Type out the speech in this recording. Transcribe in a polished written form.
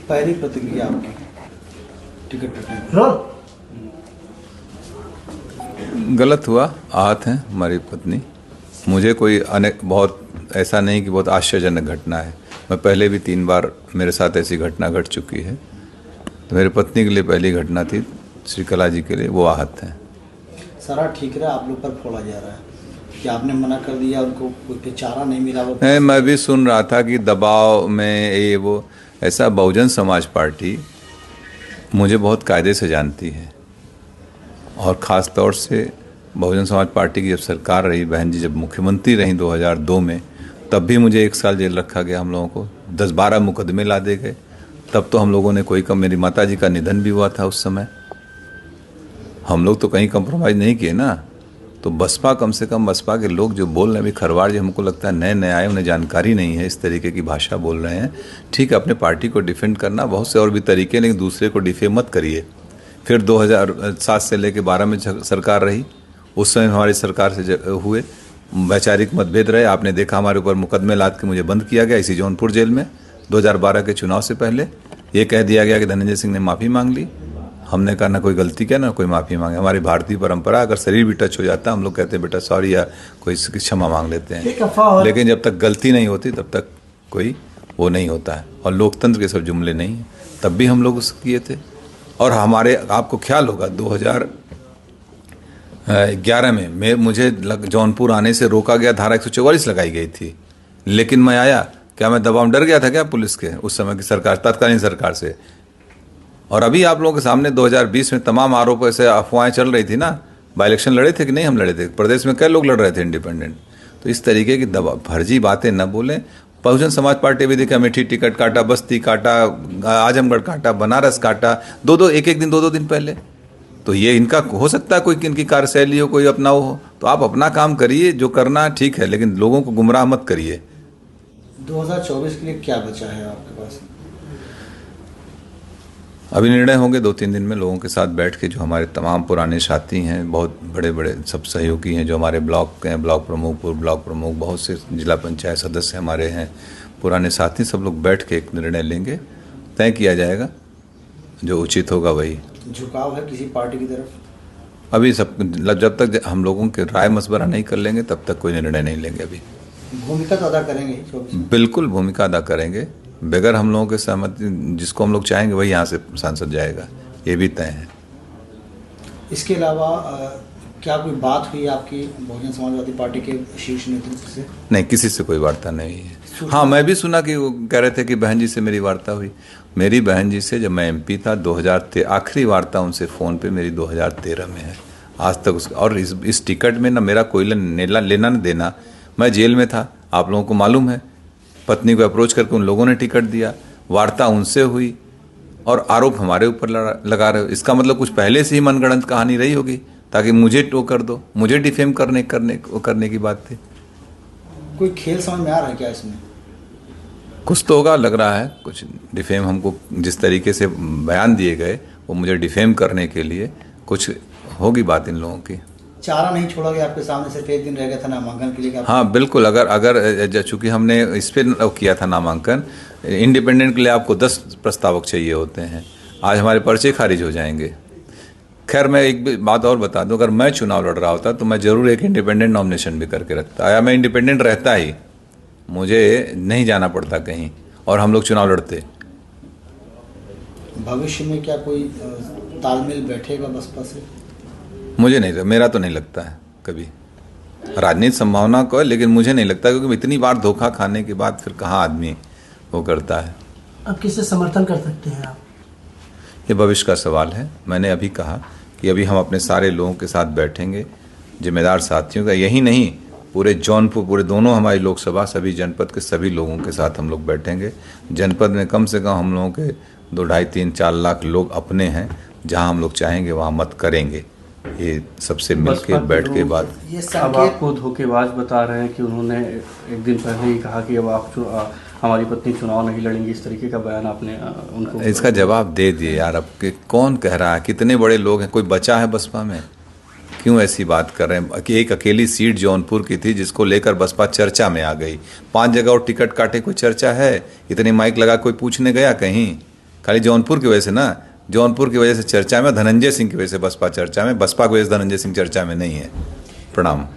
पहली प्रतिक्रिया आपकी टिकट कटने पर? गलत हुआ, आहत हैं हमारी पत्नी। मुझे कोई बहुत ऐसा नहीं कि बहुत आश्चर्यजनक घटना है। मैं पहले भी 3 बार मेरे साथ ऐसी घटना घट चुकी है। तो मेरी पत्नी के लिए पहली घटना थी, श्रीकला जी के लिए वो आहत हैं। सारा ठीक रहा, आप लोग पर फोड़ा जा रहा है कि आपने मना कर दिया, उनको कोई चारा नहीं मिला। वो मैं भी सुन रहा था कि दबाव में ये वो ऐसा। बहुजन समाज पार्टी मुझे बहुत कायदे से जानती है, और ख़ास तौर से बहुजन समाज पार्टी की जब सरकार रही, बहन जी जब मुख्यमंत्री रहीं 2002 में, तब भी मुझे 1 साल जेल रखा गया। हम लोगों को 10-12 मुकदमे ला दे गए। तब तो हम लोगों ने कोई कम, मेरी माता जी का निधन भी हुआ था उस समय। हम लोग तो कहीं कंप्रोमाइज़ नहीं किए ना। तो बसपा, कम से कम बसपा के लोग जो बोल रहे हैं, अभी खरवाड़ जी हमको लगता है नए नए आए, उन्हें जानकारी नहीं है, इस तरीके की भाषा बोल रहे हैं। ठीक है, अपने पार्टी को डिफेंड करना बहुत से और भी तरीके, लेकिन दूसरे को डिफेम मत करिए। फिर 2007 से लेकर 12 में सरकार रही, उस समय हमारी सरकार से हुए वैचारिक मतभेद रहे। आपने देखा हमारे ऊपर मुकदमे लाद के मुझे बंद किया गया इसी जौनपुर जेल में 2012 के चुनाव से पहले। ये कह दिया गया कि धनंजय सिंह ने माफ़ी मांग ली। हमने कहा ना कोई गलती किया ना कोई माफ़ी मांगे। हमारी भारतीय परंपरा, अगर शरीर भी टच हो जाता है हम लोग कहते हैं बेटा सॉरी, या कोई क्षमा मांग लेते हैं। लेकिन जब तक गलती नहीं होती तब तक कोई वो नहीं होता है। और लोकतंत्र के सब जुमले नहीं हैं। तब भी हम लोग उसको किए थे। और हमारे, आपको ख्याल होगा 2011 में मुझे जौनपुर आने से रोका गया, धारा 144 लगाई गई थी। लेकिन मैं आया, क्या मैं दबाव डर गया था क्या पुलिस के उस समय की सरकार, तत्कालीन सरकार से? और अभी आप लोगों के सामने 2020 में तमाम आरोप, ऐसे अफवाहें चल रही थी ना। बाई इलेक्शन लड़े थे कि नहीं? हम लड़े थे। प्रदेश में कई लोग लड़ रहे थे इंडिपेंडेंट। तो इस तरीके की फर्जी बातें न बोलें। बहुजन समाज पार्टी भी देखा, अमेठी टिकट काटा, बस्ती काटा, आजमगढ़ काटा, बनारस काटा, एक दिन 2 दिन पहले। तो ये इनका हो सकता है कोई इनकी कार्यशैली हो, कोई अपना हो। तो आप अपना काम करिए, जो करना ठीक है, लेकिन लोगों को गुमराह मत करिए। 2024 के लिए क्या बचा है आपके पास? अभी निर्णय होंगे 2-3 दिन में लोगों के साथ बैठ के। जो हमारे तमाम पुराने साथी हैं, बहुत बड़े बड़े सब सहयोगी हैं, जो हमारे ब्लॉक के हैं, ब्लॉक प्रमुख, पूर्व ब्लॉक प्रमुख, बहुत से जिला पंचायत सदस्य हमारे हैं, पुराने साथी, सब लोग बैठ के एक निर्णय लेंगे। तय किया जाएगा, जो उचित होगा वही। झुकाव है किसी पार्टी की तरफ? अभी सब, जब तक हम लोगों के राय मशवरा नहीं कर लेंगे तब तक कोई निर्णय नहीं लेंगे। अभी भूमिका तो अदा करेंगे? बिल्कुल भूमिका अदा करेंगे। बगैर हम लोगों के सहमति, जिसको हम लोग चाहेंगे वही यहाँ से सांसद जाएगा, ये भी तय है। इसके अलावा क्या कोई बात हुई आपकी बहुजन समाजवादी पार्टी के शीर्ष नेतृत्व से? नहीं, किसी से कोई वार्ता नहीं है। हाँ, मैं भी सुना कि वो कह रहे थे कि बहन जी से मेरी वार्ता हुई। मेरी बहन जी से जब मैं MP था 2013, आखिरी वार्ता उनसे फ़ोन पे मेरी 2013 में है। आज तक और इस टिकट में ना मेरा कोई लेना न देना। मैं जेल में था, आप लोगों को मालूम है। पत्नी को अप्रोच करके उन लोगों ने टिकट दिया, वार्ता उनसे हुई, और आरोप हमारे ऊपर लगा रहे हो। इसका मतलब कुछ पहले से ही मनगढ़ंत कहानी रही होगी, ताकि मुझे टो कर दो, मुझे डिफेम करने की बात थी। कोई खेल समझ में आ रहा है क्या इसमें? कुछ तो होगा, लग रहा है कुछ डिफेम। हमको जिस तरीके से बयान दिए गए वो मुझे डिफेम करने के लिए, कुछ होगी बात इन लोगों की। चारा नहीं छोड़ा गया आपके सामने, सिर्फ 1 दिन रह गया था नामांकन के लिए? हाँ बिल्कुल। अगर चूंकि हमने इस पर किया था नामांकन, इंडिपेंडेंट के लिए आपको 10 प्रस्तावक चाहिए होते हैं। आज हमारे पर्चे खारिज हो जाएंगे। खैर, मैं एक बात और बता दूं, अगर मैं चुनाव लड़ रहा होता तो मैं ज़रूर एक इंडिपेंडेंट नॉमिनेशन भी करके रखता, या मैं इंडिपेंडेंट रहता ही, मुझे नहीं जाना पड़ता कहीं, और हम लोग चुनाव लड़ते। भविष्य में क्या कोई तालमेल बैठेगा बसपा से? मुझे नहीं, मेरा तो नहीं लगता है कभी। राजनीति संभावना को है, लेकिन मुझे नहीं लगता, क्योंकि इतनी बार धोखा खाने के बाद फिर कहाँ आदमी वो करता है। अब किससे समर्थन कर सकते हैं आप? ये भविष्य का सवाल है। मैंने अभी कहा कि अभी हम अपने सारे लोगों के साथ बैठेंगे, जिम्मेदार साथियों का, यही नहीं पूरे जौनपुर, पूरे दोनों हमारी लोकसभा, सभी जनपद के सभी लोगों के साथ हम लोग बैठेंगे। जनपद में कम से कम हम लोगों के 2, 2.5, 3, 4 लाख लोग अपने हैं। जहां हम लोग चाहेंगे वहां मत करेंगे। ये सबसे मिलके बैठ के बात। अब आपको धोखेबाज बता रहे हैं कि उन्होंने एक दिन पहले ही कहा कि अब आप हमारी पत्नी चुनाव नहीं लड़ेंगी, इस तरीके का बयान आपने उनको? इसका जवाब दे दिए यार। अब कौन कह रहा है? कितने बड़े लोग हैं, कोई बचा है बसपा में? क्यों ऐसी बात कर रहे हैं? कि एक अकेली सीट जौनपुर की थी जिसको लेकर बसपा चर्चा में आ गई। 5 जगह और टिकट काटे, कोई चर्चा है? इतने माइक लगा कोई पूछने गया कहीं? खाली जौनपुर की वजह से ना, जौनपुर की वजह से चर्चा में, धनंजय सिंह की वजह से बसपा चर्चा में, बसपा की वजह से धनंजय सिंह चर्चा में नहीं है। प्रणाम।